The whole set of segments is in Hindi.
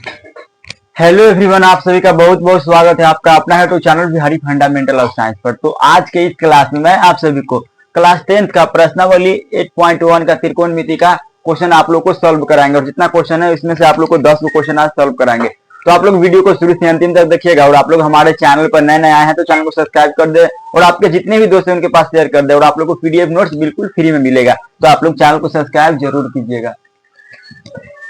हेलो एवरीवन, आप सभी का बहुत बहुत स्वागत है। आपका अपना है तो channel Bihari fundamental of science पर। तो आज के इस क्लास में मैं आप सभी को क्लास 10th का प्रश्नावली 8.1 का त्रिकोणमिति का क्वेश्चन आप लोग को सॉल्व कराएंगे। और जितना क्वेश्चन है इसमें से आप लोग को 10 क्वेश्चन आज सॉल्व कराएंगे। तो आप लोग वीडियो को शुरू से अंतिम तक देखिएगा। और आप लोग हमारे चैनल पर नए नए आए हैं तो चैनल को सब्सक्राइब कर दे और आपके जितने भी दोस्त हैं उनके पास शेयर कर दे। और आप लोग को पीडीएफ नोट्स बिल्कुल फ्री में मिलेगा, तो आप लोग चैनल को सब्सक्राइब जरूर कीजिएगा।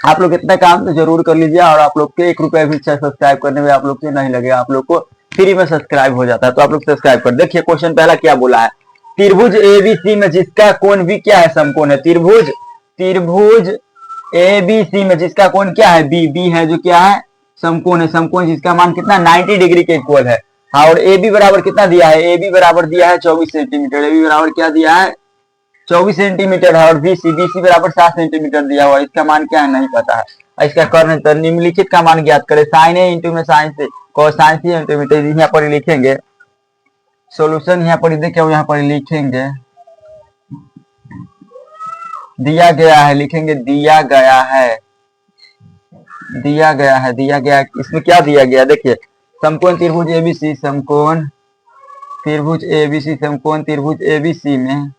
आप लोग इतना काम तो जरूर कर लीजिए। और आप लोग के 1 रुपया भी सब्सक्राइब करने में आप लोग के नहीं लगेगा, आप लोग को फ्री में सब्सक्राइब हो जाता है। तो आप लोग सब्सक्राइब कर देखिए। क्वेश्चन पहला क्या बोला है, त्रिभुज एबीसी में जिसका कोण भी क्या है, समकोण है। त्रिभुज एबीसी में जिसका कोण क्या है, बी है, जो क्या है, समकोण है। समकोण जिसका मान कितना 90 डिग्री के इक्वल है। हाँ, और ए बी बराबर कितना दिया है, ए बी बराबर दिया है 24 सेंटीमीटर। ए बी बराबर क्या दिया है, 24 सेंटीमीटर है। और बीसी बराबर 7 सेंटीमीटर दिया हुआ है। इसका मान क्या है नहीं पता है। इसका कर्ण तो निम्नलिखित का मान ज्ञात करे। साइन ए इंटू में साइन से कोसाइन सी सेंटीमीटर यहाँ पर लिखेंगे। सॉल्यूशन यहाँ पर देखिए, यहाँ पर लिखेंगे दिया गया है, लिखेंगे दिया गया है, दिया गया है, दिया गया। इसमें क्या दिया गया देखिए, समकोण त्रिभुज एबीसी, समकोण त्रिभुज एबीसी, समकोण त्रिभुज एबीसी में,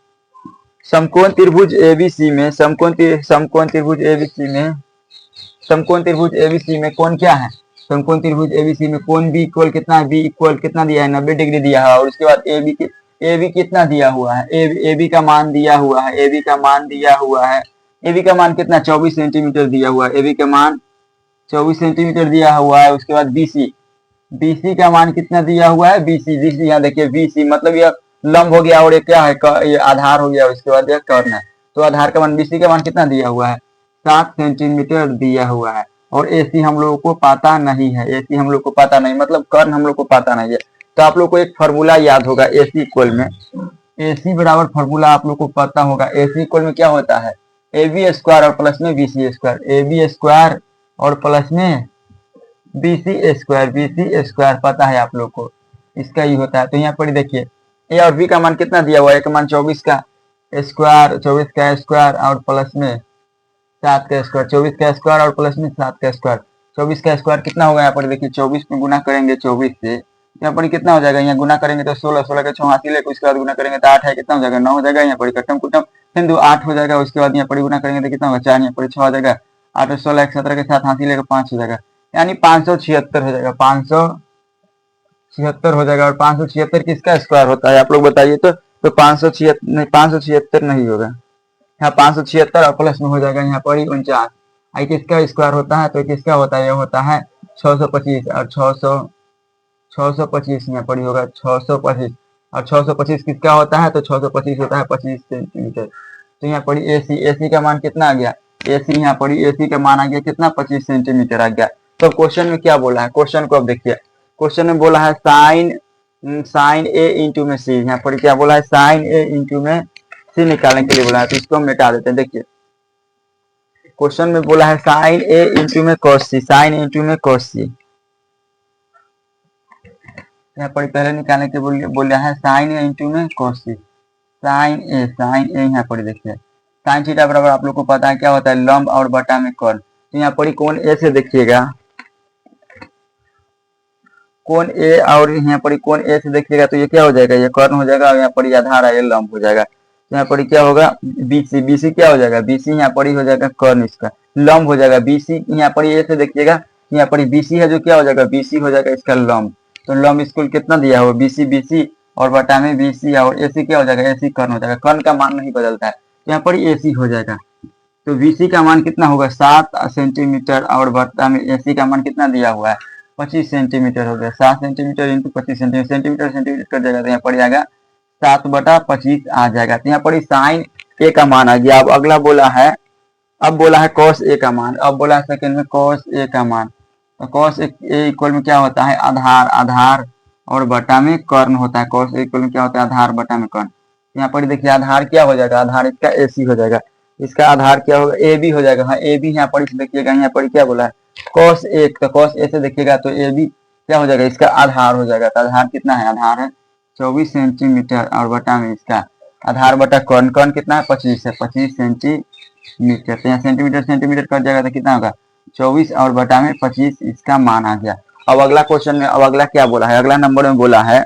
समकोण त्रिभुज एबीसी में, समकोण त्रिभुज एबीसी में, समकोण त्रिभुज एबीसी में कोण क्या है, समकोण त्रिभुज एबीसी में कोण बी इक्वल कितना है, बी इक्वल कितना दिया है 90 डिग्री दिया है। और उसके बाद ए बी कितना दिया हुआ है, ए बी का मान दिया हुआ है, ए बी का मान दिया हुआ है, ए बी का मान कितना 24 सेंटीमीटर दिया हुआ है, ए बी का मान 24 सेंटीमीटर दिया हुआ है। उसके बाद बीसी का मान कितना दिया हुआ है, बीसी यहाँ देखिए, बीसी मतलब यह लंब हो गया और ये क्या है, ये आधार हो गया। उसके बाद यह कर्ण है। तो आधार का मान बीसी का मान कितना दिया हुआ है, 7 सेंटीमीटर दिया हुआ है। और एसी हम लोगों को पता नहीं है, एसी हम लोग को पता नहीं, मतलब कर्ण हम लोग को पता नहीं है। तो आप लोग को एक फॉर्मूला याद होगा एसी इक्वल में, एसी बराबर फॉर्मूला आप लोग को पता होगा। एसी इक्वल में क्या होता है, ए बी स्क्वायर और प्लस में BC square, A B square और प्लस में बीसी स्क्वायर पता है आप लोग को, इसका ही होता है। तो यहाँ पर देखिए ए और बी का मान कितना दिया हुआ है, एक मान 24 का स्क्वायर और प्लस में 7 का स्क्वायर, 24 का स्क्वायर और प्लस में 7 का स्क्वायर। 24 का स्क्वायर कितना होगा, यहाँ पर देखिए 24 में गुना करेंगे 24 से, यहाँ पर कितना हो जाएगा, यहाँ गुना करेंगे तो 16, 16 का 6 हासिल है, उसके बाद गुना करेंगे तो 8 है, कितना हो जाएगा 9 हो जाएगा। यहाँ पर कटम कुटम हिंदू 8 हो जाएगा। उसके बाद यहाँ पर गुना करेंगे तो कितना होगा 4, यहाँ पर 6 हो जाएगा, 8 और 16 17 के साथ हासिल लेगा 5 हो जाएगा, यानी 576 हो जाएगा, 576 हो जाएगा। और 576 किसका स्क्वायर होता है आप लोग बताइए तो 576 नहीं होगा, यहाँ 576 और प्लस में हो जाएगा यहाँ पर 49। आई किसका स्क्वायर होता है, तो किसका होता है, ये होता है 625 और 625 यहाँ पर होगा 625। और 625 किसका होता है, तो 625 होता है 25 सेंटीमीटर। तो यहाँ पर एसी का मान कितना आ गया, एसी यहाँ पर एसी का मान आ गया कितना 25 सेंटीमीटर आ गया। तो क्वेश्चन में क्या बोला है, क्वेश्चन को अब देखिए। क्वेश्चन में बोला है साइन ए इंटू में सी, यहाँ पर क्या बोला है, साइन ए इंटू में सी निकालने के लिए बोला है। तो इसको हम मिटा देते हैं। देखिए क्वेश्चन में बोला है साइन ए इंटू में कॉस सी, साइन इंटू में कॉस सी, यहाँ पर पहले निकालने के बोला है साइन ए इंटू में कॉस सी, साइन ए यहाँ पर देखिए साइन थीटा बराबर आप लोग को पता है क्या होता है, लंब और बटा में कर्ण। तो यहाँ पर कोण ए से देखिएगा, कोण ए और यहाँ पर कोण ए से देखिएगा तो ये क्या हो जाएगा, ये कर्ण हो जाएगा। और यहाँ पर आधार है, ये लंब हो जाएगा। तो यहाँ पर क्या होगा, बीसी क्या हो जाएगा, बीसी यहाँ पर ही हो जाएगा कर्ण, इसका लंब हो जाएगा। बीसी यहाँ पर ए से देखिएगा, यहाँ पर बीसी है जो क्या हो जाएगा, बीसी हो जाएगा इसका लंब। तो लंब इसको कितना दिया हुआ, बीसी और बटा में बीसी और एसी क्या हो जाएगा, एसी कर्ण हो जाएगा। कर्ण का मान नहीं बदलता है, यहाँ पर एसी हो जाएगा। तो बीसी का मान कितना होगा 7 सेंटीमीटर और बटा में एसी का मान कितना दिया हुआ है 25 सेंटीमीटर हो गया। 7 सेंटीमीटर इंटू 25 सेंटीमीटर, सेंटीमीटर कर जाएगा तो यहाँ पर आएगा 7/25 आ जाएगा। तो यहाँ पर साइन ए का मान आ गया। अब अगला बोला है, अब बोला है कॉस ए का मान, अब बोला है सेकंड में कॉस ए का मान। तो कॉस ए इक्वल में क्या होता है, आधार और बटा में कर्ण होता है। कॉस ए इक्वल में क्या होता है, आधार बटा में कर्ण। यहाँ पर देखिए आधार क्या हो जाएगा, आधार इसका एसी हो जाएगा, इसका आधार क्या होगा, ए बी हो जाएगा। हाँ ए बी यहाँ पर देखिएगा, यहाँ पर क्या बोला है कॉस ए, तो कॉस ए से देखिएगा तो ए बी क्या हो जाएगा, इसका आधार हो जाएगा। तो आधार कितना है, आधार है 24 सेंटीमीटर और बटा में इसका आधार बटा कर्ण कितना है 25 है, 25 सेंटीमीटर। तो यहाँ सेंटीमीटर कट जाएगा तो कितना होगा 24 और बटा में 25 इसका मान आ गया। अब अगला क्वेश्चन में, अब अगला क्या बोला है, अगला नंबर में बोला है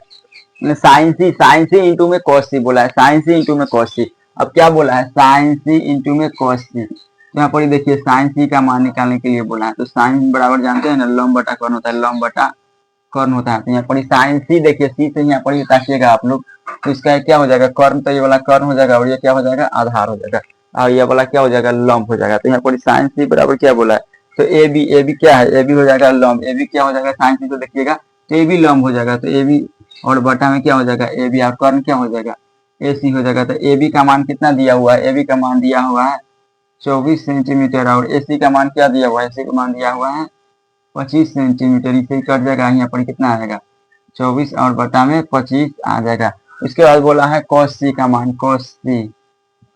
साइन सी इंटू में कॉस सी बोला है, साइन सी इंटू में कॉस सी। अब क्या बोला है, साइन सी इंटू में कॉस सी। तो यहाँ पर देखिए साइन सी का मान निकालने के लिए बोला है, तो साइन बराबर जानते हैं ना, लंब बटा कौन होता है, लंब बटा कर्ण होता है। तो यहाँ पर साइन सी देखिए, सी से यहाँ पर ताकिएगा आप लोग, तो इसका क्या हो जाएगा, कर्ण, तो ये वाला कर्ण हो जाएगा और ये क्या हो जाएगा, आधार हो जाएगा, और ये वाला क्या हो जाएगा, लंब हो जाएगा। तो यहाँ पर साइन सी बराबर क्या बोला है, तो ए बी क्या है, ए बी हो जाएगा लंब, ए बी क्या हो जाएगा साइन सी, तो देखिएगा तो ए बी लंब हो जाएगा, तो ए बी और बटा में क्या हो जाएगा, ए बी, और कर्ण क्या हो जाएगा, ए सी हो जाएगा। तो ए बी का मान कितना दिया हुआ है, ए बी का मान दिया हुआ है 24 सेंटीमीटर, और ए सी का मान क्या दिया हुआ है, ए सी का मान दिया हुआ है 25 सेंटीमीटर। इसे ही कट जाएगा, यहाँ पर कितना आएगा, 24 और बटा में 25 आ जाएगा। इसके बाद बोला है कॉस सी का मान, कॉस सी,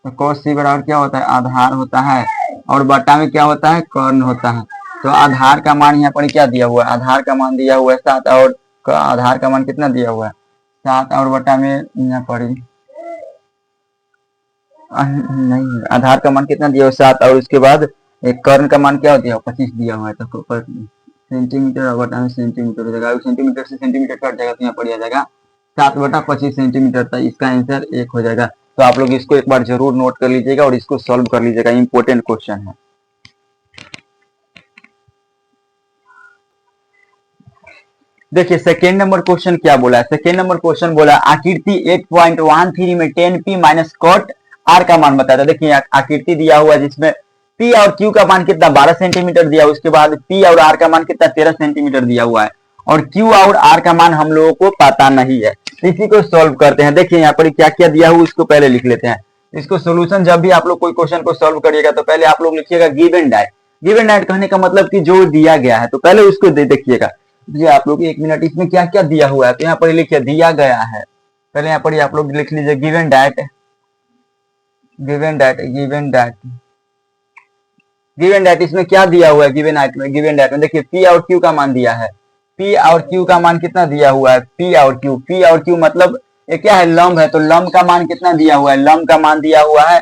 तो कॉस सी बराबर क्या होता है, आधार होता है, और बटा में क्या होता है, कर्ण होता है। तो आधार का मान यहाँ पर क्या दिया हुआ है, आधार का मान दिया हुआ है 7, और आधार का मान कितना दिया हुआ है 7, और बटा में यहाँ पर नहीं, आधार का मान कितना दिया हुआ है 7, और उसके बाद एक कर्ण का मान क्या दिया हुआ 25 दिया हुआ है। तो सेंटीमीटर और बटा में सेंटीमीटर हो जाएगा, सेंटीमीटर से सेंटीमीटर कट जाएगा, तो यहाँ पर आ जाएगा 7/25 सेंटीमीटर। था इसका आंसर 1 हो जाएगा। तो आप लोग इसको एक बार जरूर नोट कर लीजिएगा और इसको सॉल्व कर लीजिएगा, इंपॉर्टेंट क्वेश्चन है। देखिए सेकेंड नंबर क्वेश्चन क्या बोला है, सेकेंड नंबर क्वेश्चन बोला आकृति 8.13 में 10p माइनस कॉट आर का मान बताया था। देखिए आकृति दिया हुआ है जिसमें p और q का मान कितना 12 सेंटीमीटर दिया, उसके बाद p और r का मान कितना 13 सेंटीमीटर दिया हुआ है, और q और r का मान हम लोगों को पता नहीं है। इसी को सॉल्व करते हैं। देखिए यहाँ पर क्या क्या दिया हुआ उसको पहले लिख लेते हैं। इसको सोल्यूशन, जब भी आप लोग कोई क्वेश्चन को सॉल्व करिएगा तो पहले आप लोग लिखिएगा गिवन डाइट। गिवन डाइट कहने का मतलब कि जो दिया गया है, तो पहले उसको देखिएगा जी आप लोग 1 मिनट, इसमें क्या क्या दिया हुआ है, तो यहाँ पर लिखिए दिया गया है। पहले यहाँ पर आप लोग लिख लीजिए given diet, given diet, given diet, given diet. इसमें क्या दिया हुआ है गिवन डाइट में, गिवन डाइट में देखिए p और q का मान दिया है, p और q का मान कितना दिया हुआ है, p और q, p और q मतलब ये क्या है, लंब है, तो लंब का मान कितना दिया हुआ है, लंब का मान दिया हुआ है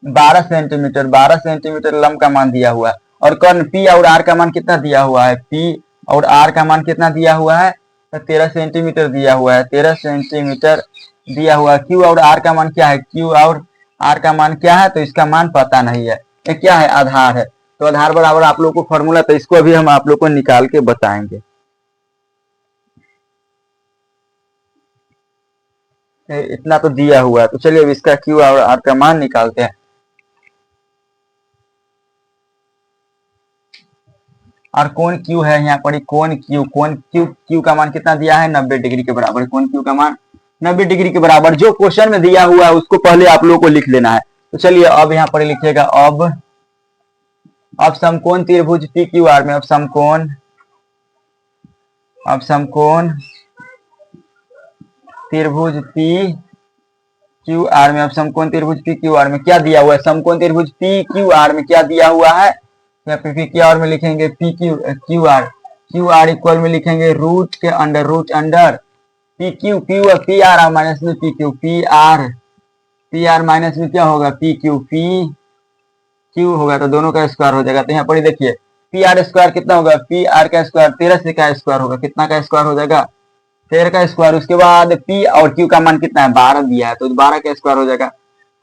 12 सेंटीमीटर, 12 सेंटीमीटर लंब का मान दिया हुआ है। और कर्ण p और r का मान कितना दिया हुआ है, p और r का मान कितना दिया हुआ है, तो 13 सेंटीमीटर दिया हुआ है, 13 सेंटीमीटर दिया हुआ है। q और r का मान क्या है, q और r का मान क्या है, तो इसका मान पता नहीं है। ये क्या है, आधार है। तो आधार बराबर आप लोग को फॉर्मूला, तो इसको अभी हम आप लोग को निकाल के बताएंगे। इतना तो दिया हुआ है, तो चलिए अब इसका q और r का मान निकालते हैं। और कौन क्यू है यहाँ पर, कौन क्यू का मान कितना दिया है 90 डिग्री के बराबर, कौन क्यू का मान 90 डिग्री के बराबर। जो क्वेश्चन में दिया हुआ है उसको पहले आप लोगों को लिख लेना है। तो चलिए अब यहाँ पर लिखिएगा अब समकोण त्रिभुज पी क्यू आर में, अब समकोण त्रिभुज पी क्यू आर में, अब समकोण त्रिभुज पी क्यू आर में क्या दिया हुआ है, समकोण त्रिभुज पी क्यू आर में क्या दिया हुआ है, या पी क्यू आर में लिखेंगे पी क्यू आर इक्वल में लिखेंगे root under P R minus में पी आर माइनस में क्या होगा पी क्यू होगा, तो दोनों का स्क्वायर हो जाएगा। तो यहाँ पर देखिए पी आर स्क्वायर कितना होगा, पी आर का स्क्वायर 13 से का स्क्वायर होगा, कितना का स्क्वायर हो जाएगा 13 का स्क्वायर। उसके बाद पी और क्यू का मान कितना है 12 दिया है, तो 12 का स्क्वायर हो जाएगा।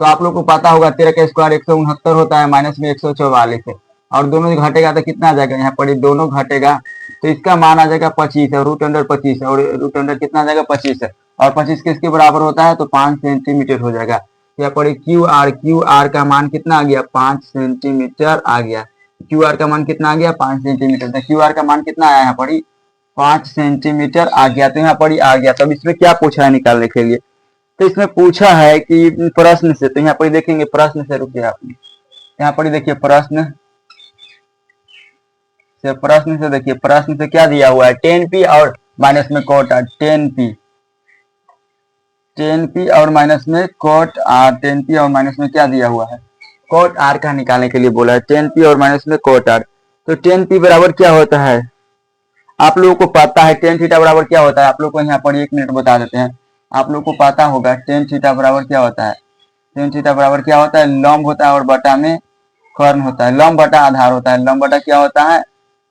तो आप लोग को पता होगा 13 का स्क्वायर 169 होता है, माइनस में 144 है, और दोनों घटेगा तो कितना आ जाएगा, यहाँ पर दोनों घटेगा तो इसका मान आ जाएगा 25 है, रूट अंडर 25 है, और रूट अंडर कितना आ जाएगा 25 है, और 25 किसके बराबर होता है, तो 5 सेंटीमीटर हो जाएगा। यहाँ पर क्यू आर का मान कितना आ गया 5 सेंटीमीटर आ गया, क्यू आर का मान कितना आ गया 5 सेंटीमीटर, तो क्यू आर का मान कितना आया यहाँ पर 5 सेंटीमीटर आ गया। तो यहाँ पर आ गया। तब इसमें क्या पूछा है निकालने के लिए, तो इसमें पूछा है कि प्रश्न से, तो यहाँ पर देखेंगे प्रश्न से, रुकिए आप यहाँ पर देखिए प्रश्न से देखिए, प्रश्न से क्या दिया हुआ है 10p और माइनस में कॉट आर, 10p और माइनस में कॉट आर, 10p और माइनस में क्या दिया हुआ है कॉट आर का निकालने के लिए बोला है, 10p और माइनस में कॉट आर। तो 10p बराबर क्या होता है, आप लोगों को पता है tan थीटा बराबर क्या होता है, आप लोग को यहाँ पर 1 मिनट बता देते हैं। आप लोग को पता होगा tan थीटा बराबर क्या होता है, tan थीटा बराबर क्या होता है, लंब होता है और बटा में कर्ण होता है, लंब बटा आधार होता है, लंब बटा क्या होता है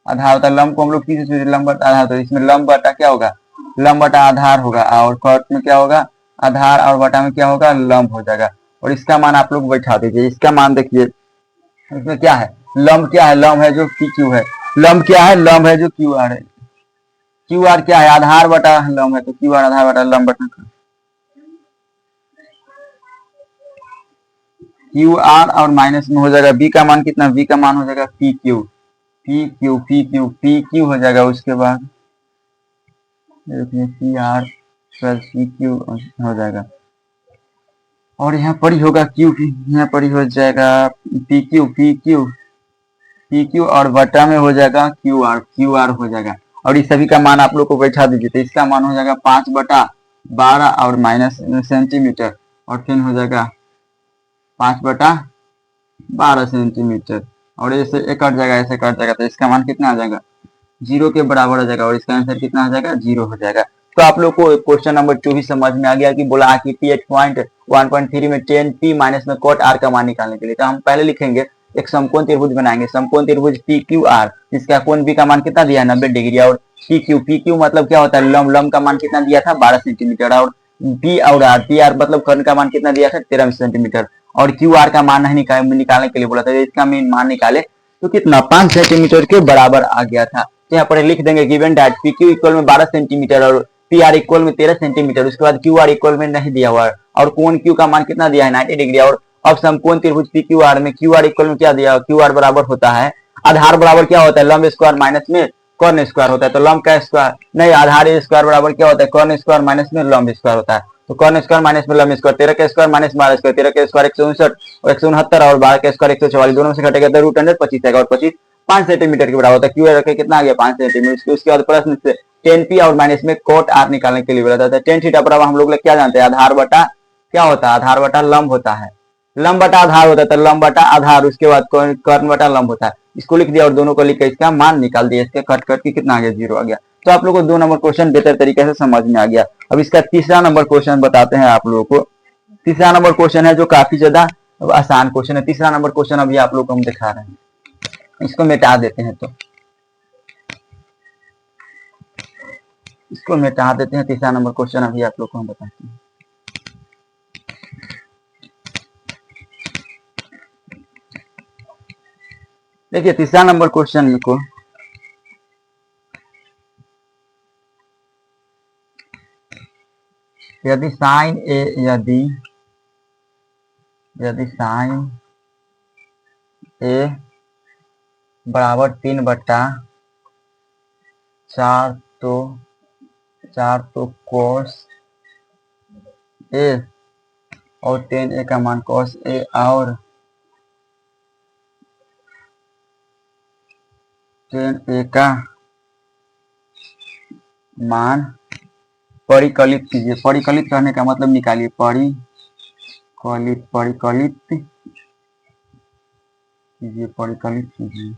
आधार होता है, लंब को हम लोग किसी लंब बटा आधार, तो इसमें लंब बटा क्या होगा, लंब बटा आधार होगा, और कट में क्या होगा, आधार और बटा में क्या होगा, लंब हो जाएगा। और इसका मान आप लोग बैठा दीजिए, इसका मान देखिए, इसमें क्या है, लंब क्या है, लंब है जो पी क्यू है, लंब क्या है, लंब है जो क्यू आर है, क्यू आर क्या है, आधार बटा लंब है, तो क्यू आर आधार बटा लंब बटा क्यू आर, और माइनस में हो जाएगा बी का मान कितना, बी का मान हो जाएगा P Q, P Q P Q P Q हो जाएगा। उसके बाद P R plus P Q हो जाएगा, और यहाँ पर ही होगा क्यू, यहाँ पर ही हो जाएगा P Q P Q P Q, और बटा में हो जाएगा क्यू आर हो जाएगा। और इस सभी का मान आप लोग को बैठा दीजिए, तो इसका मान हो जाएगा 5/12 और माइनस सेंटीमीटर, और फिर हो जाएगा 5/12 सेंटीमीटर, और ऐसे एक कट जाएगा, ऐसे कट जाएगा, तो इसका मान कितना आ जाएगा, 0 के बराबर हो जाएगा, और इसका आंसर कितना आ जाएगा, 0 हो जाएगा। तो आप लोग को क्वेश्चन नंबर 24 समझ में आ गया कि बोला कि pH पॉइंट 1.3 में 10p माइनस में cot r का मान निकालने के लिए, तो हम पहले लिखेंगे एक समकोण त्रिभुज बनाएंगे, समकोण त्रिभुज PQR, जिसका कोण B का मान कितना दिया है, 90 डिग्री, और PQ मतलब क्या होता है, लंब का मान कितना दिया था, 12 सेंटीमीटर, और P और R, PR मतलब कर्ण का मान कितना दिया था, 13 सेंटीमीटर, और QR का मान नहीं निकालने के लिए बोला था, इसका मान निकाले तो कितना 5 सेंटीमीटर के बराबर आ गया था। तो यहाँ पर लिख देंगे given that P Q equal में 12 सेंटीमीटर और पी आर इक्वल में 13 सेंटीमीटर, उसके बाद क्यू आर इक्वल में नहीं दिया हुआ है, और कोण क्यू का मान कितना दिया है, 90 डिग्री, और अब समकोण त्रिभुज पी क्यू आर में क्यू आर इक्वल में क्या दिया, क्यू आर बराबर होता है, आधार बराबर क्या होता है, लंब स्क्वायर माइनस में कर्ण स्क्वायर होता है, तो लंब का स्क्वायर नहीं, आधार स्क्वायर बराबर क्या होता है, कर्ण स्क्वायर माइनस में लंब स्क्वायर होता है, तो कर्ण स्क्वायर माइनस में लंब स्क्वायर, 13 का स्क्वायर माइनस 12 स्क्वायर, 13 का स्क्वायर 159 और 169, और 12 का स्क्वायर 144, दोनों से घटेगा तो √100 25 आएगा, और 25 5 सेंटीमीटर के बराबर होता है, क्यू रखे कितना आ गया 5 सेंटीमीटर। उसके बाद प्रश्न से 10p और माइनस में कोट आर निकालने के लिए बोला था, tan थीटा बराबर हम लोग क्या जानते हैं, आधार बटा क्या होता है, आधार बटा लंब होता है, लंब बटा आधार होता है, तो लंब बटा आधार, उसके बाद कर्ण बटा लंब होता है, इसको लिख दिया और दोनों को लिख के इसका मान निकाल दिया, इसके कट कट के कितना आ गया, 0 आ गया। तो आप लोगों को 2 नंबर क्वेश्चन बेहतर तरीके से समझ में आ गया। अब इसका तीसरा नंबर क्वेश्चन बताते हैं आप लोगों को। तीसरा नंबर क्वेश्चन है जो काफी ज्यादा आसान क्वेश्चन है। तीसरा नंबर क्वेश्चन अभी आप लोग को हम दिखा रहे हैं, इसको मिटा देते हैं, तो इसको मिटा देते हैं। तीसरा नंबर क्वेश्चन अभी आप लोग को हम बताते हैं। देखिए तीसरा नंबर क्वेश्चन को यदि साइन ए यदि साइन ए बराबर 3/4 तो cos ए और tan ए का मान cos ए और tan ए का मान परिकलित कीजिए। परिकलित करने का मतलब निकालिए, परिकलित कीजिए।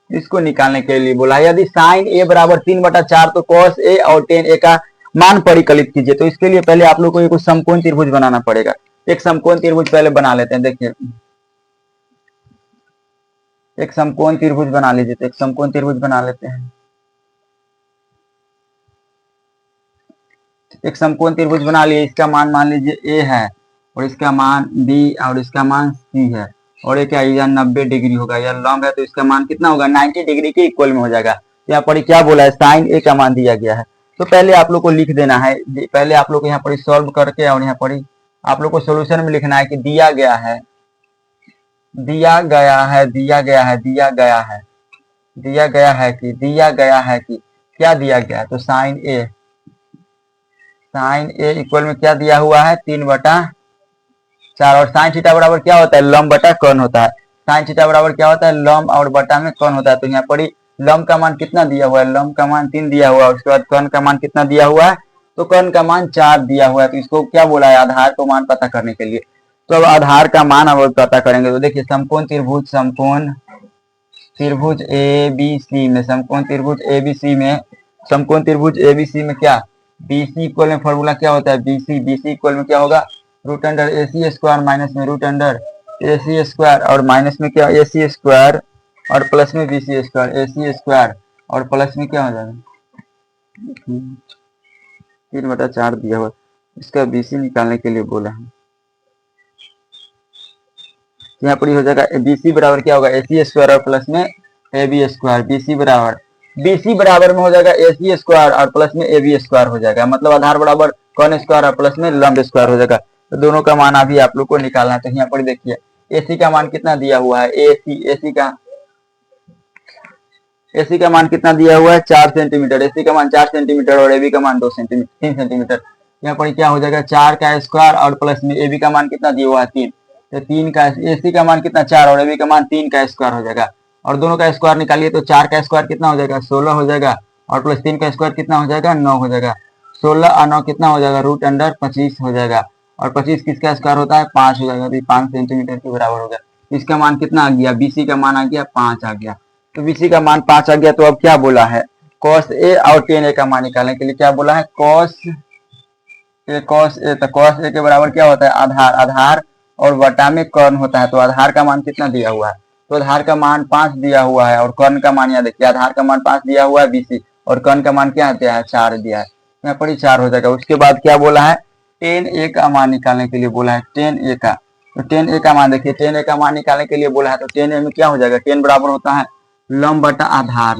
इसको निकालने के लिए बोला है, यदि साइन ए बराबर 3/4 तो cos ए और tan ए का मान परिकलित कीजिए। तो इसके लिए पहले आप लोग को एक समकोण त्रिभुज बनाना पड़ेगा। एक समकोण त्रिभुज पहले बना लेते हैं। देखिए एक समकोण त्रिभुज बना लीजिए, तो एक समकोण त्रिभुज बना लेते हैं। एक समकोण त्रिभुज बना लिए, इसका मान मान लीजिए ए है, और इसका मान बी, और इसका मान सी है, और ये क्या, यह 90 डिग्री होगा, यह लंब है, तो इसका मान कितना होगा, 90 डिग्री के इक्वल में हो जाएगा। यहाँ पर क्या बोला है, साइन ए का मान दिया गया है। तो पहले आप लोग को लिख देना है, पहले आप लोग को यहाँ पर सॉल्व करके, और यहाँ पर आप लोग को सोल्यूशन में लिखना है कि दिया गया है कि क्या दिया गया है, तो साइन ए इक्वल में क्या दिया हुआ है, 3/4, और साइन थीटा बराबर क्या होता है, लंब बटा कर्ण होता है। साइन थीटा बराबर क्या होता है, लंब और बटा में कर्ण होता है। तो यहाँ पर लंब का मान कितना दिया हुआ है, लंब का मान 3 दिया हुआ है, उसके बाद कर्ण का मान कितना दिया हुआ है, तो कर्ण का मान 4 दिया हुआ है। तो इसको क्या बोला है, आधार को मान पता करने के लिए। तो अब आधार का मान अब पता करेंगे, तो देखिए समकोण त्रिभुज एबीसी में क्या, बीसी इक्वल में फॉर्मूला क्या होता है, बीसी इक्वल में क्या होगा, √AC² माइनस में √AC² ए सी स्क्वायर और माइनस में क्या ए सी स्क्वायर और प्लस में बी सी स्क्वायर, ए सी स्क्वायर और प्लस में क्या हो जाएगा 3/4 दिया हुआ, इसका बीसी निकालने के लिए बोला है। यहाँ पर हो जाएगा बीसी बराबर क्या होगा ए सी स्क्वायर और प्लस में ए बी स्क्वायर, बीसी बराबर में हो जाएगा ए सी स्क्वायर और प्लस में ए बी स्क्वायर हो जाएगा, मतलब आधार बराबर कॉन स्क्वायर और प्लस में लंब स्क्वायर हो जाएगा। तो दोनों का मान अभी आप लोग को निकालना है। तो यहाँ पर देखिए ए सी का मान कितना दिया हुआ है, ए सी का मान कितना दिया हुआ है 4 सेंटीमीटर, ए सी का मान 4 सेंटीमीटर और ए बी का मान 3 सेंटीमीटर। यहाँ पर क्या हो जाएगा 4 का स्क्वायर और प्लस में ए बी का मान कितना दिया हुआ है 3, तो 3 का ए सी का मान कितना 4 और ए बी का मान 3 का स्क्वायर हो जाएगा, और दोनों का स्क्वायर निकालिए तो 4 का स्क्वायर कितना हो जाएगा 16 हो जाएगा और प्लस 3 का स्क्वायर कितना हो जाएगा 9 हो जाएगा, 16 और 9 कितना हो जाएगा √25 हो जाएगा, और 25 किसका स्क्वायर होता है 5 हो जाएगा, तो 5 सेंटीमीटर के बराबर हो गया। इसका मान कितना आ गया बीसी का मान आ गया 5 आ गया, तो बीसी का मान 5 आ गया। तो अब क्या बोला है cos ए और tan ए का मान निकालने के लिए क्या बोला है cos ए, तो cos ए के बराबर क्या होता है आधार और बटा में कर्ण होता है, तो आधार का मान कितना दिया हुआ है, तो आधार का मान 5 दिया हुआ है और कर्ण का मान यहाँ देखिए आधार का मान 5 दिया हुआ है बीसी और कर्ण का मान क्या दिया है 4 दिया है, यहाँ पर ही 4 हो जाएगा। उसके बाद क्या बोला है tan ए का मान निकालने के लिए बोला है tan ए का, तो tan ए का मान देखिए tan ए का मान निकालने के लिए बोला है, तो tan ए में क्या हो जाएगा tan बराबर होता है लंब बटा आधार,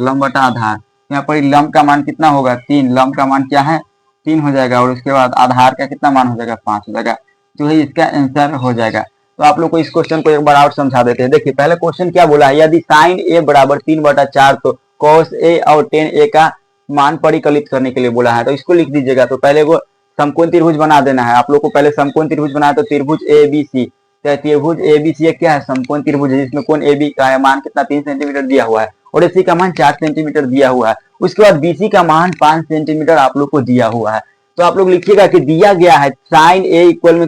यहाँ पर लंब का मान कितना होगा 3, लंब का मान क्या है 3 हो जाएगा और उसके बाद आधार का कितना मान हो जाएगा 5 हो जाएगा, तो ही इसका आंसर हो जाएगा। तो आप लोग को इस क्वेश्चन को एक बार और समझा देते हैं। देखिए पहले क्वेश्चन क्या बोला है, यदि साइन ए बराबर 3/4 तो कॉस ए और tan ए का मान परिकलित करने के लिए बोला है, तो इसको लिख दीजिएगा। तो पहले वो समकोण त्रिभुज बना देना है आप लोग को, पहले समकोण त्रिभुज बनाया तो त्रिभुज ए बी सी, त्रिभुज ए बी सी क्या है समकोण त्रिभुज है जिसमें कोण ए बी का मान कितना 3 सेंटीमीटर दिया हुआ है और एसी का मान 4 सेंटीमीटर दिया हुआ है। उसके बाद बीसी का मान 5 सेंटीमीटर आप लोग को दिया हुआ है। तो आप लोग लिखिएगा कि दिया गया है साइन ए इक्वल में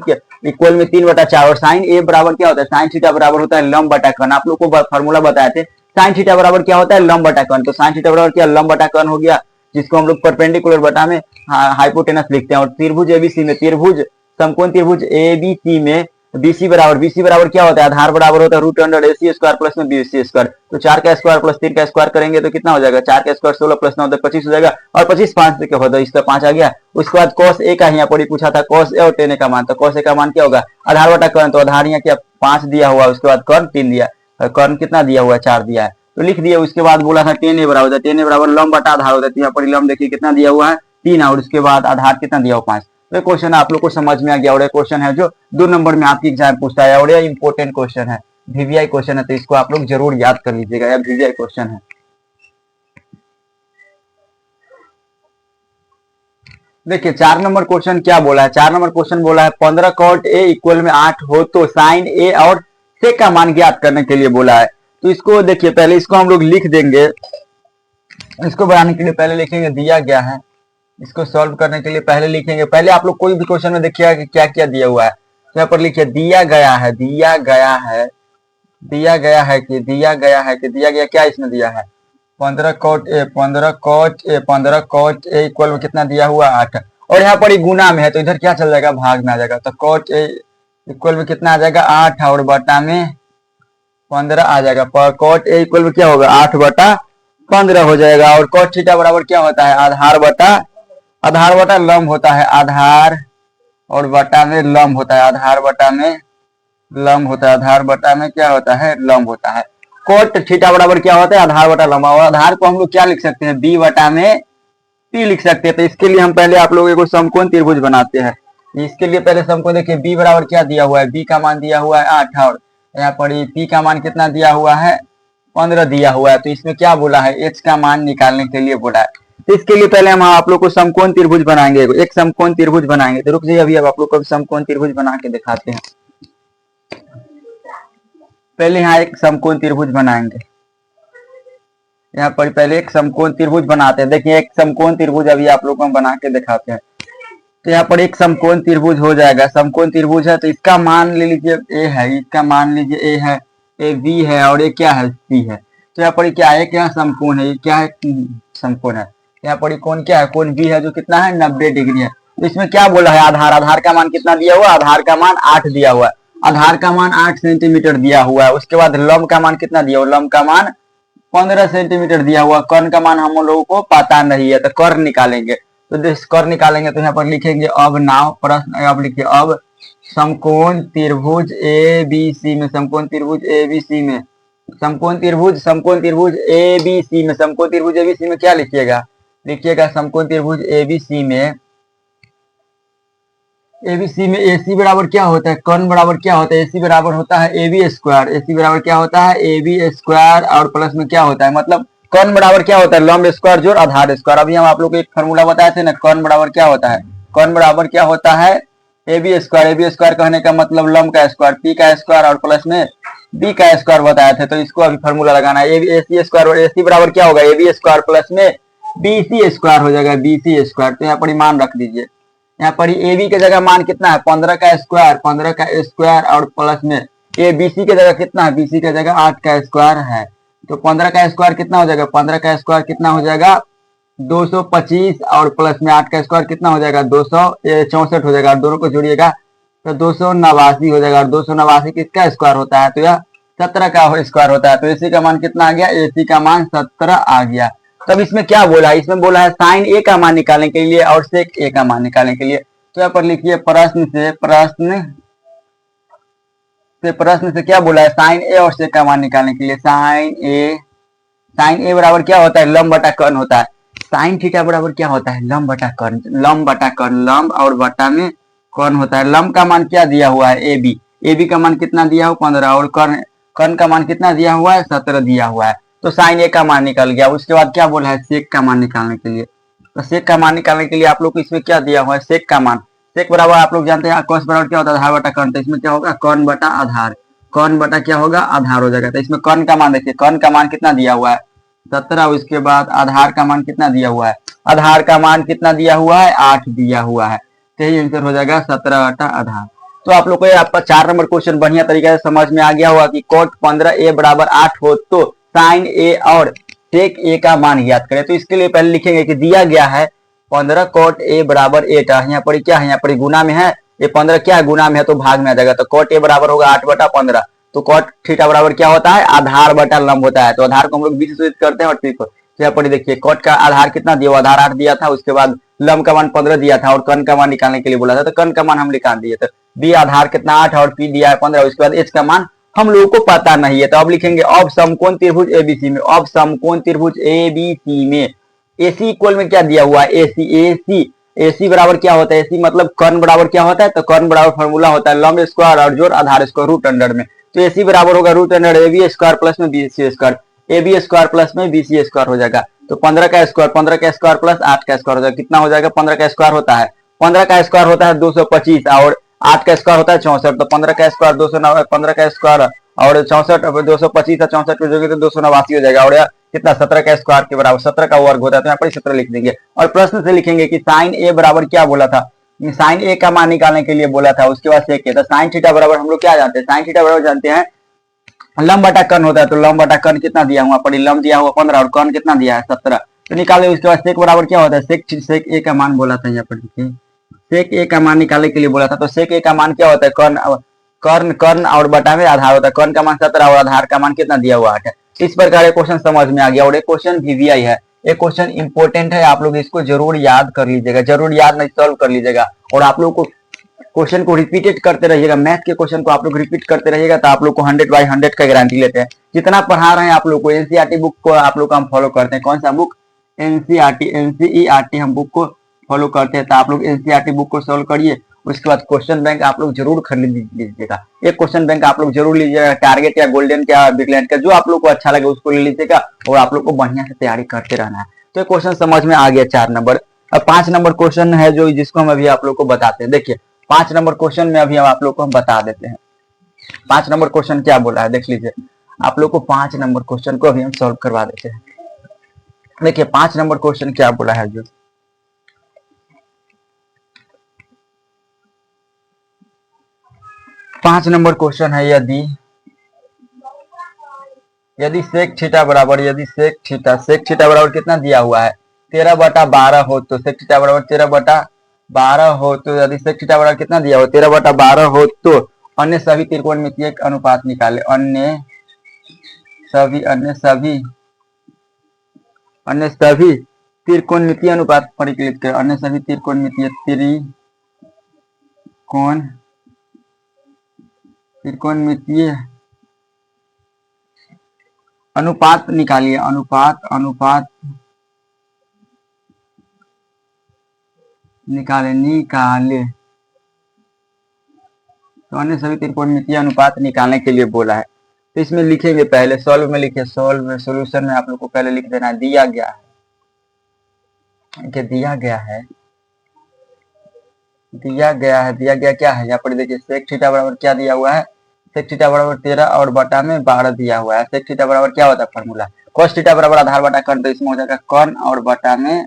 3/4 और साइन ए बराबर क्या होता है साइन थीटा बराबर होता है लंब बटा कर्ण। आप लोग को फॉर्मूला बताए थे साइन थीटा बराबर क्या होता है लंब बटा कर्ण, तो साइन थीटा बराबर क्या लंब बटा कर्ण हो गया, जिसको हम लोग परपेंडिकुलर बटा में हाइपोटेनस लिखते हैं। और त्रिभुज एबीसी में समकोण त्रिभुज एबीसी में बीसी बराबर क्या होता है आधार बराबर होता है √AC स्क्वायर प्लस में BC स्क्वायर, तो 4 का स्क्वायर प्लस 3 का स्क्वायर करेंगे तो कितना हो जाएगा 4 का स्क्वायर 16 प्लस 9 25 हो जाएगा, और 25 5 से क्या होता है इसका 5 आ गया। उसके बाद cos a का यहाँ पर पूछा था cos a और tan a का मान, तो cos a का मान क्या होगा आधार बटा कर्ण, तो आधार यहाँ क्या 5 दिया हुआ, उसके बाद कर्ण 3 दिया, कर्ण कितना दिया हुआ 4 दिया है तो लिख दिया। उसके बाद बोला था tan a बराबर लंब बटा आधार होता है, तो यहाँ पर लंब देखिए कितना दिया हुआ है 3 और उसके बाद आधार कितना दिया हुआ 5। तो क्वेश्चन आप लोग को समझ में आ गया और ये क्वेश्चन है जो 2 नंबर में आपकी एग्जाम पूछता है और ये इंपॉर्टेंट क्वेश्चन है, वीवीआई क्वेश्चन है, तो इसको आप लोग जरूर याद कर लीजिएगा, यह वीवीआई क्वेश्चन है। देखिए 4 नंबर क्वेश्चन क्या बोला है, 4 नंबर क्वेश्चन बोला है 15 cot a इक्वल में 8 हो तो साइन ए और से का मान ज्ञात करने के लिए बोला है। तो इसको देखिए पहले इसको हम लोग लिख देंगे, इसको बनाने के लिए पहले लिखेंगे दिया गया है, इसको सॉल्व करने के लिए पहले लिखेंगे, पहले आप लोग कोई भी क्वेश्चन में देखिएगा कि क्या क्या दिया हुआ है, यहाँ पर लिखिए दिया गया है क्या इसमें दिया है 15 cot a इक्वल में कितना दिया हुआ 8, और यहाँ पर गुना में है तो इधर क्या चल जाएगा भाग में आ जाएगा, तो cot a इक्वल में कितना आ जाएगा 8 और बटा में 15 आ जाएगा, पर cot a इक्वल में क्या होगा 8/15 हो जाएगा। और cot थीटा बराबर क्या होता है आधार बटा लंब होता है, आधार और बटा में लंब होता है, आधार बटा में क्या होता है लंब होता है। कोट थीटा बराबर क्या होता है आधार बटा लंब, और आधार को हम लोग क्या लिख सकते हैं b बटा में p लिख सकते हैं। तो इसके लिए हम पहले आप लोगों को समकोण त्रिभुज बनाते हैं। इसके लिए पहले समकोण देखिए b बराबर क्या दिया हुआ है, b का मान दिया हुआ है 8 और यहाँ पर p का मान कितना दिया हुआ है 15 दिया हुआ है। तो इसमें क्या बोला है h का मान निकालने के लिए बोला है। तो इसके लिए पहले हम आप लोग को समकोण त्रिभुज बनाएंगे, एक समकोण त्रिभुज बनाएंगे। तो रुक जाइए अभी अब आप लोग को समकोण त्रिभुज बना के दिखाते हैं। पहले यहाँ एक समकोण त्रिभुज बनाएंगे, यहाँ पर पहले एक समकोण त्रिभुज बनाते हैं। देखिए एक समकोण त्रिभुज अभी आप लोग को हम बना के दिखाते हैं। तो यहाँ पर एक समकोण त्रिभुज हो जाएगा, समकोण त्रिभुज है तो इसका मान ले लीजिए a है, इसका मान लीजिए a है, a b है और ये क्या है c है। तो यहाँ पर क्या है क्या समकोण है, ये क्या है समकोण है। यहाँ पर कोण क्या है कोण b है जो कितना है 90 डिग्री है। तो इसमें क्या बोला है आधार का मान कितना दिया हुआ, आधार का मान 8 दिया हुआ है आधार का मान 8 सेंटीमीटर दिया हुआ है। उसके बाद लंब का मान कितना दिया हुआ, लंब का मान 15 सेंटीमीटर दिया हुआ। कर्ण का मान हम लोगों को पता नहीं है, तो कर्ण निकालेंगे। तो कर्ण निकालेंगे तो यहाँ पर लिखेंगे अब नाव प्रश्न, अब लिखिए अब समकोण त्रिभुज ए बी सी में, समकोण त्रिभुज ए बी सी में, समकोण त्रिभुज ए बी सी में, समकोण त्रिभुज ए बी सी में क्या लिखिएगा, लिखिएगा समकोण त्रिभुज ए बी सी में, एबीसी में एसी बराबर क्या होता है, कर्ण बराबर क्या होता है, एसी बराबर होता है ए बी स्क्वायर, एसी बराबर क्या होता है ए बी स्क्वायर, और प्लस में क्या होता है, मतलब कर्ण बराबर क्या होता है लंब स्क्वायर जोड़ आधार स्क्वायर। अभी हम आप लोग को एक फॉर्मूला बताए थे ना, कर्ण बराबर क्या होता है, कर्ण बराबर क्या होता है ए बी स्क्वायर कहने का मतलब लंब का स्क्वायर, पी का स्क्वायर और प्लस में बी का स्क्वायर बताए थे। तो इसको अभी फॉर्मूला लगाना है, एसी स्क्वायर, एसी बराबर क्या होगा ए बी स्क्वायर प्लस में बीसी स्क्वायर हो जाएगा, बीसी स्क्वायर। तो यहाँ पर मान रख दीजिए, यहाँ पर ए बी के जगह मान कितना है 15 का स्क्वायर और प्लस में ए बी सी के जगह कितना है, बीसी के जगह 8 का स्क्वायर है। तो 15 का स्क्वायर कितना हो जाएगा, 15 का स्क्वायर कितना हो जाएगा 225 और प्लस में 8 का स्क्वायर कितना हो जाएगा 264 हो जाएगा, और दोनों को जोड़िएगा तो 289 हो जाएगा, और 289 किसका स्क्वायर होता है, तो यह 17 का स्क्वायर होता है। तो एसी का मान कितना आ गया, एसी का मान 17 आ गया। तब इसमें क्या बोला है, इसमें बोला है साइन ए का मान निकालने के लिए और सेक ए का मान निकालने के लिए। तो यहाँ पर लिखिए प्रश्न से क्या बोला है, साइन ए और सेक का मान निकालने के लिए। साइन ए बराबर क्या होता है लंब बटा कर्ण होता है, साइन थीटा बराबर क्या होता है लंब बटा कर्ण, लंब और बटा में कर्ण होता है। लंब का मान क्या दिया हुआ है ए बी का मान कितना दिया हुआ 15, और कर्ण का मान कितना दिया हुआ है 17 दिया हुआ है। तो साइन ए का मान निकल गया। उसके बाद क्या बोला है सेक का मान निकालने के लिए। तो सेक का मान निकालने के लिए आप लोग को इसमें क्या दिया हुआ है सेक का मान, सेक बराबर आप लोग जानते हैं कॉस बराबर क्या होता है आधार बटा कर्ण। तो इसमें क्या होगा कर्ण बटा आधार, कर्ण बटा क्या होगा आधार हो जाएगा। तो इसमें कर्ण का मान देखिए, कर्ण का मान कितना दिया हुआ है 17, उसके बाद आधार का मान कितना दिया हुआ है, आधार का मान कितना दिया हुआ है 8 दिया हुआ है। तो यही आंसर हो जाएगा 17 बटा आधार। तो आप लोग को आपका 4 नंबर क्वेश्चन बढ़िया तरीके से समझ में आ गया होगा कि कोट 15 ए बराबर 8 हो तो साइन ए और सेक ए का मान ज्ञात करें। तो इसके लिए पहले लिखेंगे कि दिया गया है 15 कोट ए बराबर 8, यहाँ पर क्या है, यहाँ पर गुना में है, ये 15 क्या है गुना में है तो भाग में आ जाएगा। तो कोट ए बराबर होगा 8 बटा 15। तो कोट थीटा बराबर क्या होता है आधार बटा लंब होता है। तो आधार को हम लोग 20 से सूचित करते हैं और ठीक को यहाँ पर देखिए कोट का आधार कितना दिया हुआ, आधार 8 दिया था, उसके बाद लंब का मान 15 दिया था और कर्ण का मान निकालने के लिए बोला था। तो कर्ण का मान हम निकाल दिए। तो बी आधार कितना 8 और पी दिया है 15, उसके बाद एच का मान हम लोगों को पता नहीं है। तो अब लिखेंगे अब समकोण त्रिभुज एबीसी में, अब समकोण त्रिभुज एबीसी में एसी इक्वल में क्या दिया हुआ है एसी बराबर क्या होता है, एसी मतलब कर्ण बराबर क्या होता है, तो कर्ण बराबर फॉर्मूला होता है लंब स्क्वायर और जोड़ आधार स्क्वायर रूट अंडर में। तो एसी बराबर होगा root under A B square plus में BC square, A B square plus में बीसी स्क्वायर हो जाएगा। तो 15 का स्क्वायर प्लस 8 का स्क्वायर हो जाएगा, कितना हो जाएगा 15 का स्क्वायर होता है 225 और 8 का स्क्वायर होता है 64। तो 15 का स्क्वायर 15 का स्क्वायर और 64 225 और 64 को जोड़ेंगे तो 289 हो जाएगा, और कितना 17 का स्क्वायर के बराबर 17 का वर्ग होता है। तो यहाँ पर 17 लिख देंगे और प्रश्न से लिखेंगे कि साइन ए बराबर क्या बोला था, साइन ए का मान निकालने के लिए बोला था। उसके बाद सेक तो साइन थीटा बराबर हम लोग क्या जानते हैं, साइन थीटा बराबर जानते हैं लंब बटा कर्ण होता है। तो लंब बटा कर्ण कितना दिया हुआ पर लंब दिया हुआ 15 और कर्ण कितना दिया है 17। तो निकाले। उसके बाद सेक बराबर क्या होता है सेक ए का मान बोला था, यहाँ पर देखिए सेक ए का मान निकालने के लिए बोला था। तो सेक ए का मान क्या होता है कर्ण और बटा में आधार होता है, कर्ण का मान 17 और आधार का मान कितना दिया हुआ 8 है। इस प्रकार एक क्वेश्चन समझ में आ गया। और एक क्वेश्चन वीवीआई है, एक क्वेश्चन इंपॉर्टेंट है, आप लोग इसको जरूर याद कर लीजिएगा, जरूर याद नहीं सॉल्व कर लीजिएगा। और आप लोग को क्वेश्चन को रिपीटेड करते रहिएगा, मैथ के क्वेश्चन को आप लोग रिपीट करते रहिएगा तो आप लोग को 100/100 का गारंटी लेते हैं। जितना पढ़ा रहे हैं आप लोग को एनसीईआरटी बुक को आप लोग हम फॉलो करते हैं। कौन सा बुक एनसीईआरटी हम बुक को फॉलो करते हैं। तो आप लोग एनसीईआरटी बुक को सॉल्व करिए। उसके बाद क्वेश्चन बैंक आप लोग जरूर खरीद लीजिएगा, एक क्वेश्चन बैंक आप लोग जरूर लीजिएगा, टारगेट या गोल्डन का बिगलैंड का जो आप लोग को अच्छा लगे उसको ले लीजिएगा और आप लोग को बढ़िया से तैयारी करते रहना है। तो क्वेश्चन समझ में आ गया 4 नंबर। अब 5 नंबर क्वेश्चन है जो जिसको हम अभी आप लोग को बताते हैं। देखिए 5 नंबर क्वेश्चन में अभी हम आप लोग को हम बता देते हैं 5 नंबर क्वेश्चन क्या बोला है, देख लीजिए। आप लोग को 5 नंबर क्वेश्चन को अभी हम सॉल्व करवा देते हैं। देखिए 5 नंबर क्वेश्चन क्या बोला है, जो 5 नंबर क्वेश्चन है, यदि सेक थीटा बराबर कितना दिया हुआ है 13/12 हो तो सेक थीटा बराबर 13/12 हो तो यदि सेक थीटा बराबर कितना दिया हुआ 13/12 हो तो अन्य सभी त्रिकोणमितीय अनुपात निकाले। अन्य सभी त्रिकोणमितीय अनुपात परिकलित करें। अन्य सभी त्रिकोणमितीय अनुपात निकालिए। अनुपात निकाले। तो अन्य सभी त्रिकोणमितीय अनुपात निकालने के लिए बोला है। तो इसमें लिखेंगे, पहले सॉल्व में लिखिए। सॉल्व में, सॉल्यूशन में आप लोग को पहले लिख देना है दिया गया है। दिया गया क्या है, यहाँ पर देखिए सेक थीटा बराबर क्या दिया हुआ है, सेक थीटा बराबर 13 और बटा में 12 दिया हुआ है। सेक थीटा बराबर क्या होता है फॉर्मूला, कॉस थीटा बराबर आधार बटा कर्ण, तो इसमें हो जाएगा कर्ण और बटा में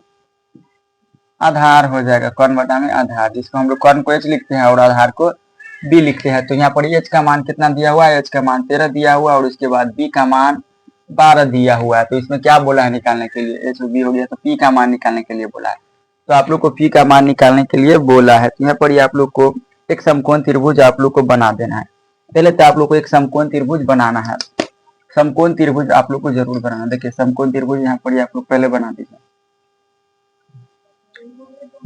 आधार हो जाएगा, कर्ण बटा में आधार, जिसको हम लोग कर्ण को h लिखते हैं और आधार को b लिखते हैं। तो यहाँ पर h का मान कितना दिया हुआ है, h का मान 13 दिया हुआ है और उसके बाद b का मान 12 दिया हुआ है। तो इसमें क्या बोला है निकालने के लिए, h और b हो गया, तो p का मान निकालने के लिए बोला है। तो आप लोग को p का मान निकालने के लिए बोला है। तो यहाँ पर आप लोग को एक समकोण त्रिभुज आप लोग को बना देना है। पहले तो आप लोग को एक समकोण त्रिभुज बनाना है। समकोण त्रिभुज आप लोग को जरूर बनाना। देखिए समकोण त्रिभुज यहाँ पर आप लोग पहले बना दीजिए।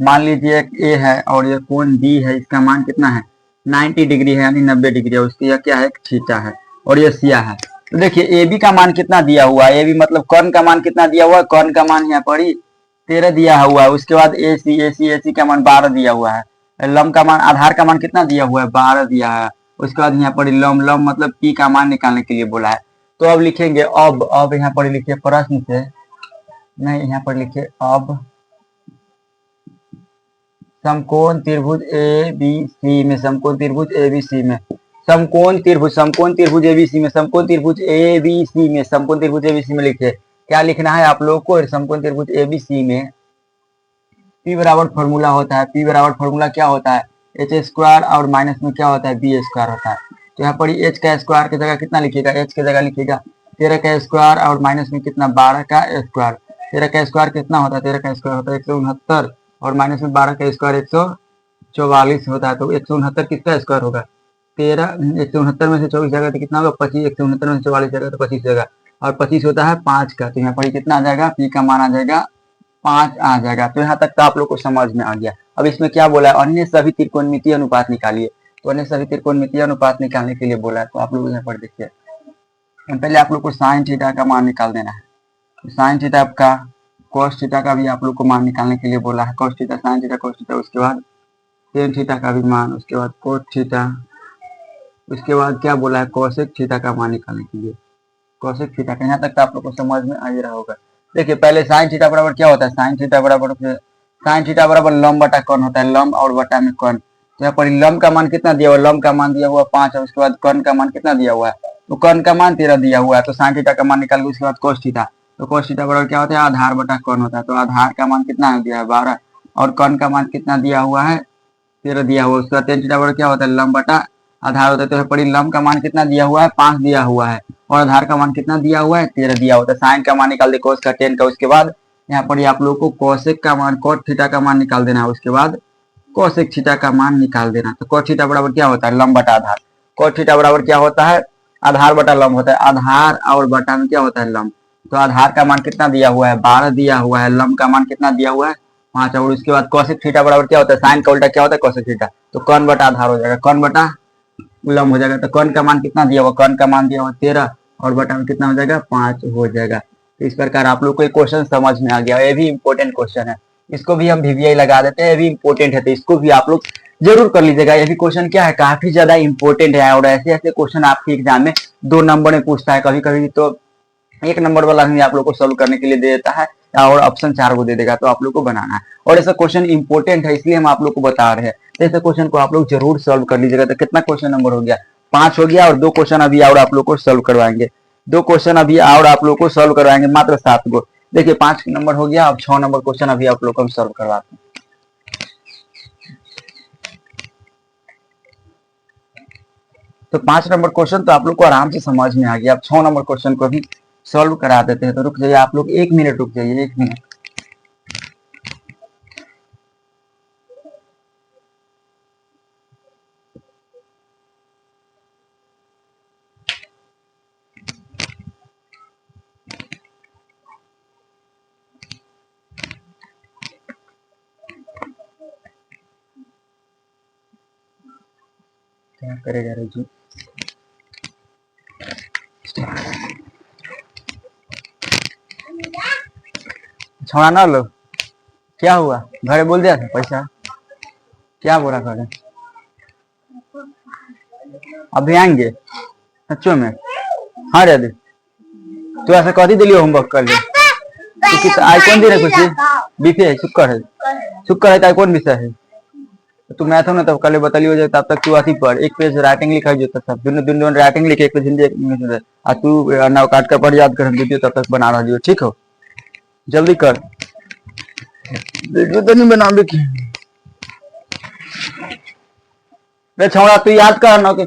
मान लीजिए एक ए है और ये कोण बी है, इसका मान कितना है 90 डिग्री है, यानी 90 डिग्री है। उसकी यह क्या है, थीटा है और ये सिया है। तो देखिए ए बी का मान कितना दिया हुआ है, ए बी मतलब कर्ण का मान कितना दिया हुआ है, कर्ण का मान यहाँ पर 13 दिया हुआ है। उसके बाद ए सी का मान 12 दिया हुआ है। लम का मान, आधार का मान कितना दिया हुआ है 12 दिया है। उसके बाद यहाँ पर लम मतलब पी का मान निकालने के लिए बोला है। तो अब लिखेंगे अब यहाँ पर लिखिए प्रश्न से, नहीं यहाँ पर लिखिए अब समकोण त्रिभुज ए बी सी में, समकोण त्रिभुज ए बी सी में, समकोण त्रिभुज ए बी सी में, समकोण त्रिभुज ए बी सी में, समकोण त्रिभुज ए बी सी में लिखिए। क्या लिखना है आप लोगों को, समकोण त्रिभुज ए बी सी में P बराबर फॉर्मूला होता है। P बराबर फॉर्मूला क्या होता है, एच स्क्वायर और माइनस में क्या होता है बी स्क्वायर होता है। तो यहाँ पर एच का स्क्वायर की जगह कितना लिखिएगा, एच की जगह लिखिएगा 13 का स्क्वायर और माइनस में कितना 12 का स्क्वायर। 13 का स्क्वायर कितना होता है, 13 का स्क्वायर होता है 169 और माइनस में 12 का स्क्वायर 144 होता है। तो 169 किसका स्क्वायर होगा, 169 में से 24 जाएगा तो कितना होगा 25, 169 में से 44 जाएगा तो 25 जाएगा और 25 होता है 5 का। तो यहाँ पर कितना आ जाएगा, पी का मान आ जाएगा 5 आ जाएगा। तो यहाँ तक तो आप लोग को समझ में आ गया। अब इसमें क्या बोला है, अन्य सभी त्रिकोणमितीय अनुपात निकालिए। तो अन्य सभी त्रिकोणमितीय अनुपात निकालने के लिए बोला है। तो आप लोग यहाँ पर देखिए, पहले आप लोग को साइन थीटा का मान निकाल देना है। तो साइन थीटा आपका, कॉस थीटा का भी आप लोग को मान निकालने के लिए बोला है, cos theta, sine theta, cos theta. उसके बाद टेन थीटा का भी मान, उसके बाद कोट थीटा, उसके बाद क्या बोला है कोसेक थीटा का मान निकालने के लिए, कोसेक थीटा का। यहाँ तक तो आप लोग को समझ में आ ही रहा होगा। देखिए पहले साइन थीटा बराबर क्या होता है, साइन थीटा बराबर लंब बटा कर्ण होता है, लंब और बटा में कर्ण। तो यहाँ पर लंब का मान कितना दिया हुआ, लंब का मान दिया हुआ 5 है। उसके बाद कर्ण का मान कितना दिया हुआ है, तो कर्ण का मान 13 दिया हुआ है। तो साइन थीटा का मान निकाल के उसके बाद कोस थीटा, तो कोस थीटा बराबर क्या होता है आधार बटा कर्ण होता है। तो आधार का मान कितना दिया है 12 और कर्ण का मान कितना दिया हुआ है 13 दिया हुआ है। उसका टेन थीटा बराबर क्या होता है लंब बटा आधार होता है। तो यहाँ पर लंब का मान कितना दिया हुआ है 5 दिया हुआ है और आधार का मान कितना दिया हुआ है 13 दिया होता है। साइन का मान निकाल दे कोस का, टेन का। उसके बाद यहाँ पर आप लोग को कोसेक का मान, कोट थीटा का मान निकाल देना है। उसके बाद कोसेक थीटा का मान निकाल देना। तो कोट थीटा बराबर क्या होता है लंब बटा आधार, कोट थीटा बराबर क्या होता है आधार बटा लंब होता है। आधार और बटा में क्या होता है लंब। तो आधार का मान कितना दिया हुआ है 12 दिया हुआ है, लंब का मान कितना दिया हुआ है 5। और उसके बाद कोसेक थीटा बराबर क्या होता है, साइन का उल्टा क्या होता है कोसेक थीटा। तो कर्ण बटा आधार हो जाएगा, कर्ण बटा लंब हो जाएगा। तो कर्ण का मान कितना दिया हुआ, कर्ण का मान दिया हुआ 13 और बटा में कितना हो जाएगा 5 हो जाएगा। तो इस प्रकार आप लोग को एक क्वेश्चन समझ में आ गया। ये भी इंपॉर्टेंट क्वेश्चन है, इसको भी हम वीवीआई लगा देते हैं, ये भी इंपॉर्टेंट है। तो इसको भी आप लोग जरूर कर लीजिएगा। ये भी क्वेश्चन क्या है काफी ज्यादा इंपॉर्टेंट है और ऐसे ऐसे क्वेश्चन आपके एग्जाम में 2 नंबर में पूछता है, कभी कभी तो 1 नंबर वाला भी आप लोग को सोल्व करने के लिए दे देता है और ऑप्शन 4 को दे देगा। तो आप लोग को बनाना है और ऐसा क्वेश्चन इंपॉर्टेंट है इसलिए हम आप लोग को बता रहे हैं। तो ऐसे क्वेश्चन को आप लोग जरूर सोल्व कर लीजिएगा। तो कितना क्वेश्चन नंबर हो गया 5 हो गया और 2 क्वेश्चन अभी और आप लोग को सोल्व करवाएंगे, 2 क्वेश्चन अभी और आप लोग को सोल्व करवाएंगे, मात्र 7 को। देखिए 5 नंबर हो गया, अब 6 नंबर क्वेश्चन अभी आप लोग को हम सोल्व करवाते हैं। तो 5 नंबर क्वेश्चन तो आप लोग को आराम से समझ में आ गया। अब 6 नंबर क्वेश्चन को भी सॉल्व करा देते हैं। तो रुक जाइए आप लोग 1 मिनट रुक जाइए, 1 मिनट। क्या करेगा रजू। छोड़ा ना लो, क्या हुआ, घरे बोल दिया था पैसा, क्या बोला घरे, अभी आएंगे सच्चो में। हाँ रे दे, तू ऐसा कथी दिली होमवर्क कर ले, तू किस आई कौन दिन है, कुछ बीफे है, शुक्र है, शुक्र है, कौन विषय है, तू मैथ हो ना, तब कल बतली हो जाए, तब तक तू अथी पढ़, एक पेज राइटिंग लिखा जो सब दोनों दोनों राइटिंग लिखे, एक पेज हिंदी, एक इंग्लिश, आ तू ना काट कर पढ़, याद कर वीडियो तब तक बना रहा, ठीक हो, जल्दी कर, वीडियो तो नहीं बना की छोड़ा, तू याद कर ना के।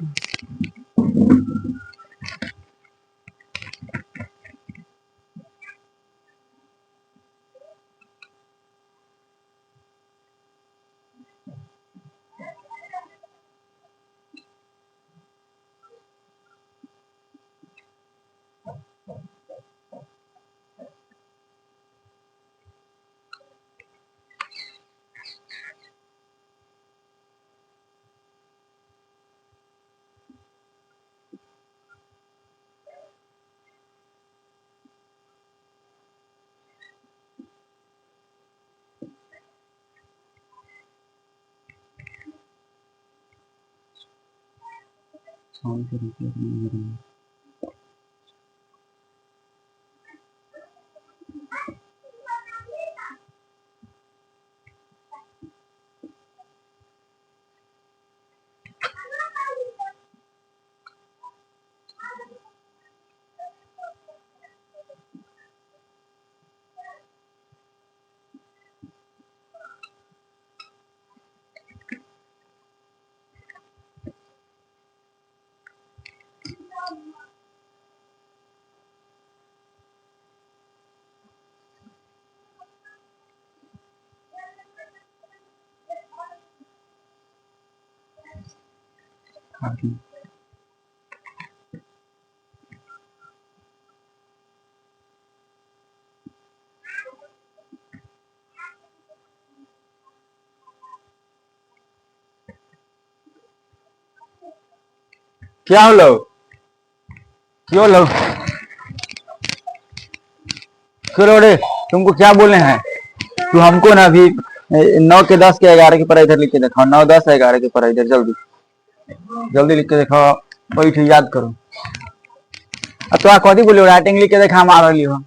क्या हो लो, क्यों लो, क्यों लो रे, तुमको क्या बोले हैं, तू हमको ना अभी 9 के 10 के 11 की पढ़ाई इधर लिख के दिखाओ, 9 10 11 की पढ़ाई इधर जल्दी जल्दी लिख के दिखाओ, बैठ याद करो, अब तो कथी बोलियो, राइटिंग लिख के देखा मार रही हो।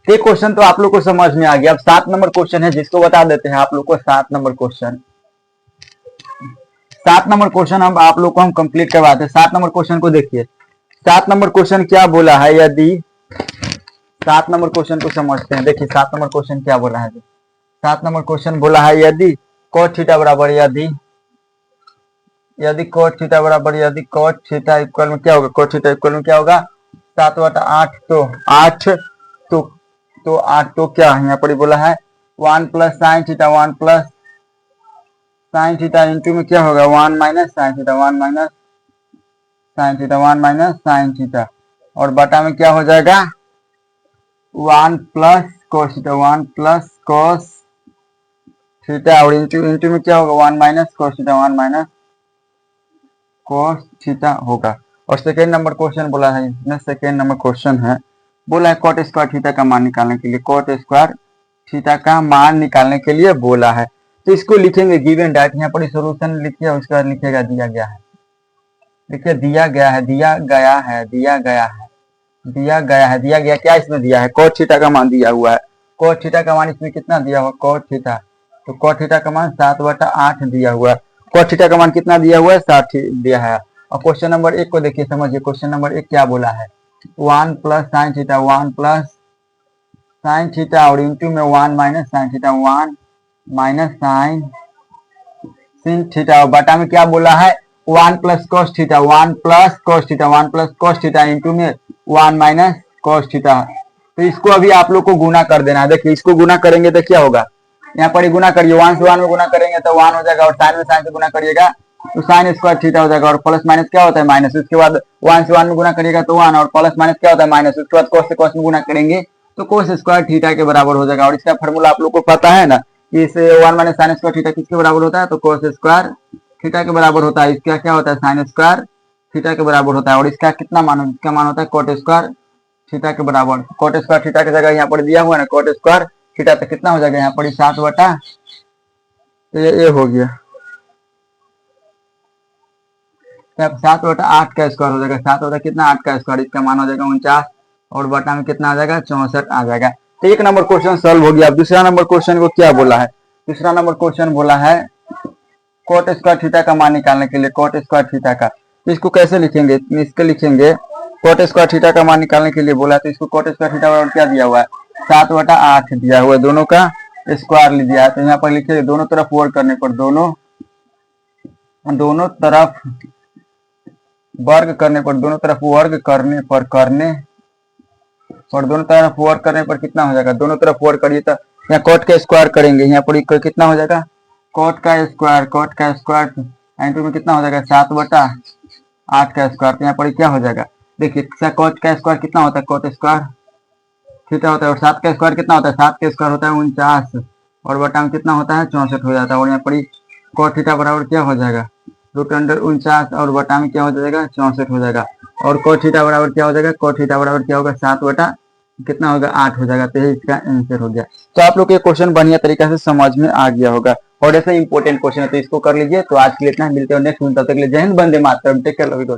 ये क्वेश्चन तो आप लोग को समझ में आ गया। अब 7 नंबर क्वेश्चन है जिसको बता देते हैं आप लोग को। 7 नंबर क्वेश्चन, 7 नंबर क्वेश्चन हम आप लोग को हम कंप्लीट करवाते हैं। 7 नंबर क्वेश्चन को देखिए। 7 नंबर क्वेश्चन क्या बोला है, यदि 7 नंबर क्वेश्चन को समझते हैं। देखिए 7 नंबर क्वेश्चन क्या बोला है। 7 नंबर क्वेश्चन बोला है यदि cot थीटा बराबर यदि cot थीटा बराबर यदि cot थीटा इक्वल में क्या होगा, cot थीटा इक्वल में क्या होगा 7/8। तो 8 तो 8 तो क्या है यहाँ पर बोला है 1 plus sine theta 1 plus sine theta into में क्या होगा 1 minus sine theta 1 minus sine theta 1 minus sine theta, और बटा में क्या हो जाएगा 1 plus cos theta 1 plus cos theta, और इंटू में क्या होगा 1 minus cos theta 1 minus cos theta होगा। और सेकेंड नंबर क्वेश्चन बोला है इसमें, सेकेंड नंबर क्वेश्चन है बोला है cot स्क्वायर थीटा का मान निकालने के लिए, cot स्क्वायर थीटा का मान निकालने के लिए बोला है। तो इसको लिखेंगे गिवन डायरेक्ट, यहाँ पर सोल्यूशन लिखिए उसके बाद लिखेगा दिया गया है। देखिए दिया गया है, दिया गया है, दिया गया है, दिया गया है, दिया गया क्या इसमें दिया है cot थीटा का मान दिया हुआ है। cot थीटा का मान इसमें कितना दिया हुआ cot थीटा, तो cot थीटा का मान 7/8 दिया हुआ है। cot थीटा का मान कितना दिया हुआ है 60 दिया है। और क्वेश्चन नंबर 1 को देखिए, समझिए क्वेश्चन नंबर 1 क्या बोला है 1 plus sine theta 1 plus sine theta, और इंटू में 1 माइनस साइन थीटा 1 माइनस साइन sin थीटा, और बटा में क्या बोला है 1 plus cos theta 1 plus cos theta 1 plus cos theta into में 1 माइनस cos थीटा। तो इसको अभी आप लोग को गुना कर देना है। देखिए इसको गुना करेंगे तो क्या होगा, यहाँ पर ही गुना करिए 1 से 1 में गुना करेंगे तो 1 हो जाएगा, और साइन में साइन से गुना करिएगा तो साइन स्क्वायर थीटा हो जाएगा, और प्लस माइनस क्या होता है माइनस, उसके बाद 1 से 1 में गुना करिएगा तो 1, और प्लस माइनस क्या होता है माइनस, उसके बाद cos से cos में गुना करेंगे तो cos स्क्वायर थीटा के बराबर हो जाएगा। और इसका फॉर्मूला आप लोग को पता है ना, इस 1 माइनस साइन स्क्वायर थीटा किसके बराबर होता है, तो cos स्क्वायर थीटा के बराबर होता है। इसका क्या होता है साइन स्क्वायर थीटा के बराबर होता है, और इसका कितना मान, इसका मान होता है cot स्क्वायर थीटा के बराबर। cot स्क्वायर थीटा की जगह यहाँ पर दिया हुआ है ना cot स्क्वायर थीटा, तो कितना हो जाएगा यहाँ पर 7/, तो ये हो गया 7/8 का स्क्वायर हो जाएगा। 7 कितना 8 का स्क्वायर, इसका मान हो जाएगा 49, और बटा में कितना आ जाएगा 64 आ जाएगा। तो एक नंबर क्वेश्चन सॉल्व हो गया। अब दूसरा नंबर क्वेश्चन को क्या बोला है, दूसरा नंबर क्वेश्चन बोला है cot स्क्वायर थीटा का मान निकालने के लिए, cot स्क्वायर थीटा का। तो इसको कैसे लिखेंगे, इसको लिखेंगे cot स्क्वायर थीटा का मान निकालने के लिए बोला है, तो इसको cot स्क्वायर थीटा बराबर क्या दिया हुआ है 7/8 दिया हुआ है, दोनों का स्क्वायर ले दिया है। तो यहाँ पर लिखिए दोनों तरफ वर्ग करने पर, दोनों तरफ वर्ग करने पर, दोनों तरफ वर्ग करने पर और दोनों तरफ वर्ग करने पर कितना हो जाएगा, दोनों तरफ वर्ग करिए तो यहाँ cot का स्क्वायर करेंगे, यहाँ पर कितना हो जाएगा cot का स्क्वायर इंटू में कितना हो जाएगा 7/8 का स्क्वायर। तो यहाँ पर क्या हो जाएगा, देखिए cot का स्क्वायर कितना होता है cot स्क्वायर थीटा होता है, और 7 का स्क्वायर कितना होता है 7 का स्क्वायर होता है 49, और बटा में कितना होता है 64 हो जाता है। और यहाँ पर cot थीटा बराबर क्या हो जाएगा √49, और बटा में क्या हो जाएगा 64 हो जाएगा। और cot थीटा बराबर क्या हो जाएगा, cot थीटा बराबर क्या होगा 7/ कितना होगा 8 हो जाएगा। तो ये इसका आंसर हो गया। तो आप लोग के क्वेश्चन बढ़िया तरीके से समझ में आ गया होगा, और ऐसे इंपॉर्टेंट क्वेश्चन है तो इसको कर लीजिए। तो आज के लिए इतना, मिलते हैं नेक्स्ट वीडियो, तब तक के लिए जय Hind, Vande Mataram, take care, love you.